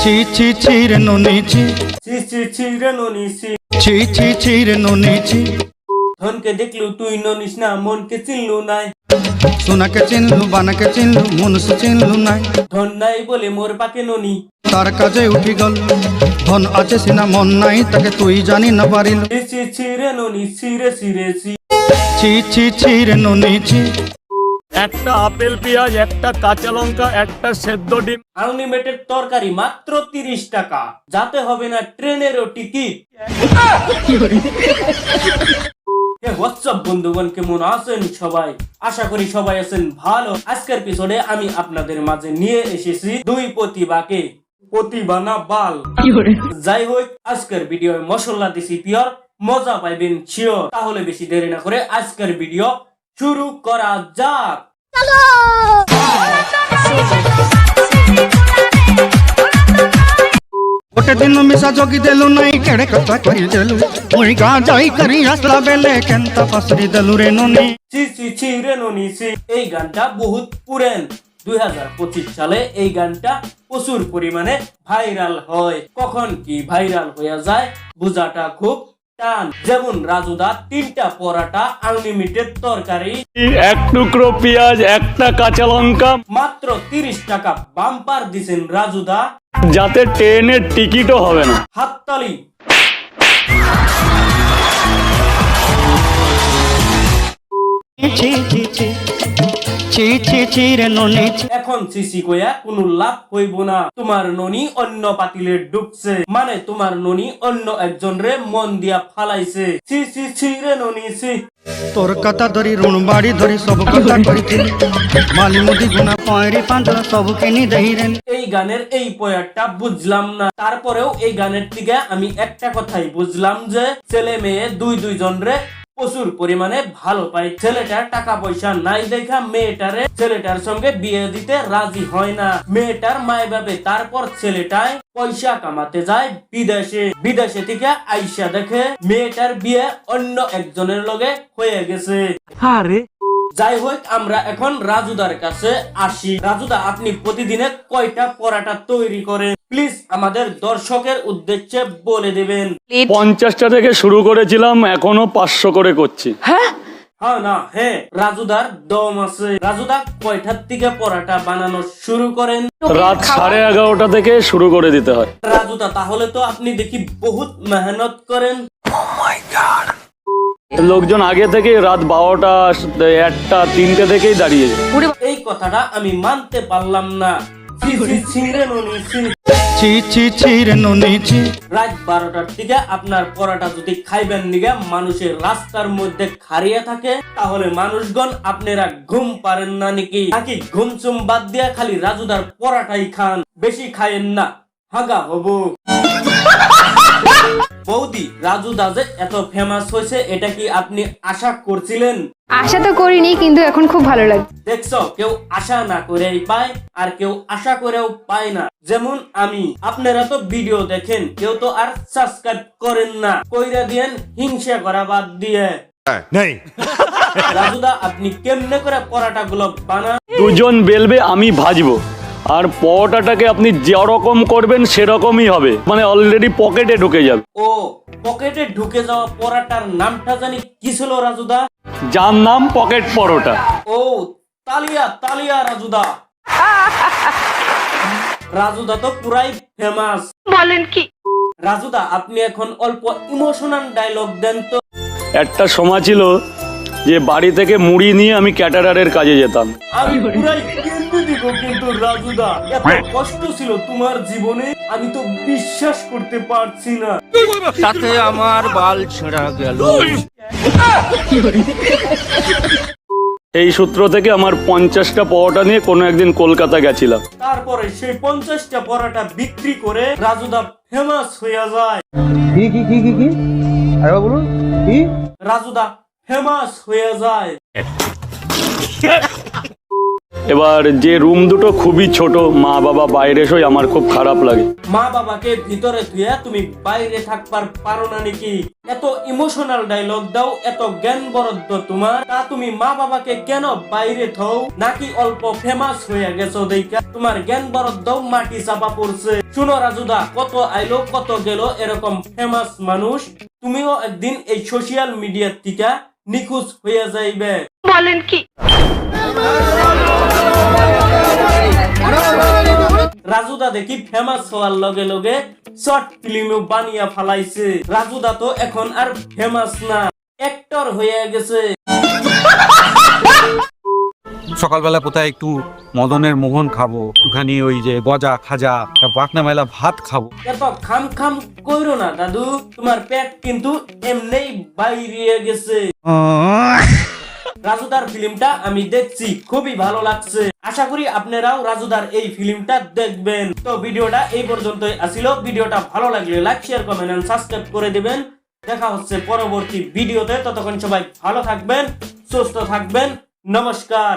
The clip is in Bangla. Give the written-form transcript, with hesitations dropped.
ছি ছি ছি রে ননি ছি, ছি ছি ছি রে ননি ছি। ছি ছি ছি রে ননি ছি। ধনকে দেখলু তুই ননিস না, মনকে চিনলু নাই। সোনাকে চিনলু বানাকে চিনলু মনুষ্য চিনলু নাই। ধন নাই বলে মোর পাকে ননি। তার কাজে উঠি গল ধন আছে সিনা মন নাই, তাকে তুই জানি না পারিল। ছি ছি ছি রে ননি ছি রে ছি রে ছি। ছি ছি ছি রে ননি ছি। একটা আপেল পেঁয়াজ, একটা কাঁচা লঙ্কা, একটা সেদ্ধ ডিম। আনলিমিটেড তরকারি মাত্র 30 টাকা, যাতে হবে না ট্রেনেরও টিকিট। হোয়াটসঅ্যাপ বন্ধুগণ, কেমন আছেন সবাই? আশা করি সবাই আছেন ভালো। আজকের এপিসোডে আমি আপনাদের মাঝে নিয়ে এসেছি দুই প্রতিভাকে, প্রতিভা না বাল। যাই হোক, আজকের ভিডিও মশলা দিছি পিওর, মজা পাইবেন শিওর। তাহলে বেশি দেরি না করে আজকের ভিডিও শুরু করা যাক। ଗୋଟେ ଦିନ ମିଶା ଜଗି ଦେଲୁ ନାଇଁ, କେଡ଼େ କଥା କରିଦେଲୁ। ମୁଇଁ ଗାଁ ଯାଇ କରି ଆସିଲା ବେଲେ କେନ୍ତା ପାସରି ଦେଲୁ ରେ ନନି। ছি ছি ছি রে ননি ছি। এই গানটা বহুত পুরান, 2025 সালে এই গানটা প্রচুর পরিমাণে ভাইরাল হয়। কখন কি ভাইরাল হয়ে যায় বুঝাটা খুব টান। যেমন রাজুদা 3টা পরাটা, আনলিমিটেড তরকারি, এক টুকরো পেঁয়াজ, একটা কাঁচা লঙ্কা, মাত্র 30 টাকা বাম্পার দিছেন রাজুদা। যাতে ট্রেনের টিকিটও হবে না। হাততালি। ছি ছি ছি ছি ছি ছি রে ননি ছি। এখন সিসি কয়া কোনো লাভ হইব না। তোমার ননি অন্য পাতিলে ডুবছে, মানে তোমার ননি অন্য একজন রে মন দিয়া ফালাইছে। ছি ছি ছি রে ননি ছি। তোর কথা ধরি ঋণ বাড়ি ধরি সব কথা কইছিলি, মালি মুদি গুনা পয়রি পাঁদর সব কিনি দেই রে। এই গানের এই পয়ারটা বুঝলাম না, তারপরেও এই গানের থেকে আমি একটা কথাই বুঝলাম যে ছেলে মেয়ে দুইজন রে প্রচুর পরিমাণে ভালো পায়। ছেলেটার টাকা পয়সা নাই দেখা মেয়েটারে ছেলেটার সঙ্গে বিয়ে দিতে রাজি হয় না। মেয়েটার মায় বাপে তারপর ছেলেটায় পয়সা কামাতে যায় বিদেশে। বিদেশে থেকে আইসা দেখে মেয়েটার বিয়ে অন্য একজনের লগে হয়ে গেছে। যাই হোক, আমরা এখন রাজুদার কাছে আসি। রাজুদা, আপনি প্রতিদিনে কয়টা পরাটা তৈরি করেন? প্লিজ আমাদের দর্শকের উদ্দেশ্যে বলে দেবেন। 50টা থেকে শুরু করেছিলাম, এখনো 500 করে করছি। হ্যাঁ না, হ্যাঁ, রাজুদার দম আছে। রাজুদা কয়টার থেকে পরাটা বানানো শুরু করেন? রাত 11:30 থেকে শুরু করে দিতে হয়। রাজুদা, তাহলে তো আপনি দেখি বহুত মেহনত করেন। লোকজন আগে থেকে রাত 12টা, 1টা, 3টে থেকেই দাঁড়িয়ে যায়। এই কথাটা আমি মানতে পারলাম না। ছি ছি ছি রে ননি ছি। ছি ছি ছি রে ননি ছি। রাত 12টার দিকে আপনার পরাটা যদি খাইবেন নিগে মানুষের রাস্তার মধ্যে খাড়িয়ে থাকে, তাহলে মানুষগণ আপনারা ঘুম পারেন না নাকি ঘুম চুম বাদ দিয়া খালি রাজুদার পরাটাই খান? বেশি খায়েন না, হাগা হবো। বৌদি, রাজুদা যে এত ফেমাস হয়েছে এটা কি আপনি আশা করছিলেন? আশা তো করিনি, কিন্তু এখন খুব ভালো লাগে। দেখছো, কেউ আশা না করেই পায় আর কেউ আশা করেও পায় না। যেমন আমি। আপনারা তো ভিডিও দেখেন, কেউ তো আর সাবস্ক্রাইব করেন না। কইরা দিয়েন হিংসা করা বাদ দিয়ে। রাজুদা, আপনি কেমনে করে পরাটা গুলো বানান? দুজন বেলবে, আমি ভাজবো। আর পরোটাটাকে আপনি যেরকম করবেন সেরকমই হবে, মানে অলরেডি পকেটে ঢুকে যাবে। ও, পকেটে ঢুকে যাওয়া পরাটার নামটা জানি কি ছিল রাজুদা? যার নাম পকেট পরোটা। ও, তালিয়া তালিয়া রাজুদা। রাজুদা তো পুরাই ফেমাস। বলেন কি? রাজুদা, আপনি এখন অল্প ইমোশনাল ডায়লগ দেন তো। একটা সময় ছিল যে বাড়ি থেকে মুড়ি নিয়ে আমি ক্যাটারারের কাজে যেতাম। আমি পুরাই কেন্দ্রে দিব, কিন্তু রাজুদা এত কষ্ট ছিল তোমার জীবনে, আমি তো বিশ্বাস করতে পারছি না। তাতে আমার বাল ছেঁড়া গেল। এই সূত্র থেকে আমার 50টা পরোটা নিয়ে কোনো একদিন কলকাতা গেছিলাম। তারপরে সেই 50টা পরাটা বিক্রি করে রাজুদা ফেমাস হয়ে যায়। কি আরে বলুন কি? রাজুদা ফেমাস হয়ে যায়। এবার যে রুম দুটো খুবই ছোট, মা বাবা বাইরে এসেই আমার খুব খারাপ লাগে। মা বাবাকে ভিতরে থুয়া তুমি বাইরে থাকবার পারো না নাকি? এত ইমোশনাল ডায়লগ দাও, এত জ্ঞান বরাদ্দ তোমার, তা তুমি মা বাবাকে কেন বাইরে থাও? নাকি অল্প ফেমাস হয়ে গেছো দেখা তোমার জ্ঞান বরাদ্দ মাটি চাপা পড়ছে? শুনো রাজুদা, কত আইলো কত গেল এরকম ফেমাস মানুষ, তুমিও একদিন এই সোশ্যাল মিডিয়ার থেকে নিখোঁজ হয়ে যাইবে। বলেন কি? রাজুদা দেখি ফেমাস হওয়ার লগে লগে শর্ট ফিল্মও বানিয়ে ফালাইছে। রাজুদা তো এখন আর ফেমাস না, অ্যাক্টর হয়ে গেছে। সকালবেলা কোথায় একটু মদনের মোহন খাবো, একটুখানি ওই যে গজা খাজা পাকনা মেলা ভাত খাবো। এত খাম খাম কইরো না দাদু, তোমার পেট কিন্তু এমনিই বাইরে গেছে। রাজুদার ফিল্মটা আমি দেখছি, খুবই ভালো লাগছে। আশা করি আপনারাও রাজুদার এই ফিল্মটা দেখবেন। তো ভিডিওটা এই পর্যন্তই আসিল। ভিডিওটা ভালো লাগলে like, share, comment and subscribe করে দিবেন। দেখা হচ্ছে পরবর্তী ভিডিওতে। ততক্ষণ সবাই ভালো থাকবেন, সুস্থ থাকবেন। নমস্কার।